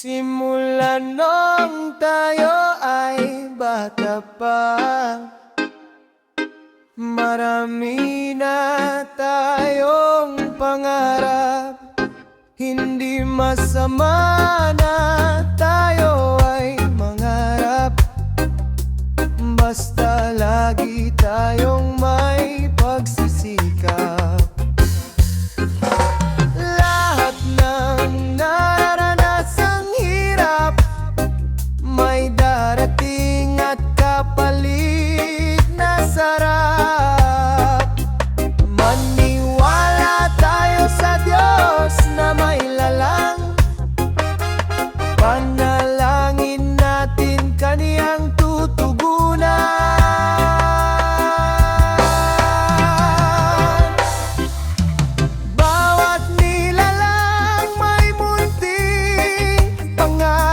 Simula nung tayo ay bata pa, marami na tayong pangarap. Hindi masama na tayo ay mangarap, basta lagi tayong may pagsisikap. Lahat ng nararanasang hirap may darating at kapalit na sarap. Maniwala tayo sa Diyos na may lalang, panalangin natin Kaniyang tutugunan. Bawat nilalang may munting pangarap,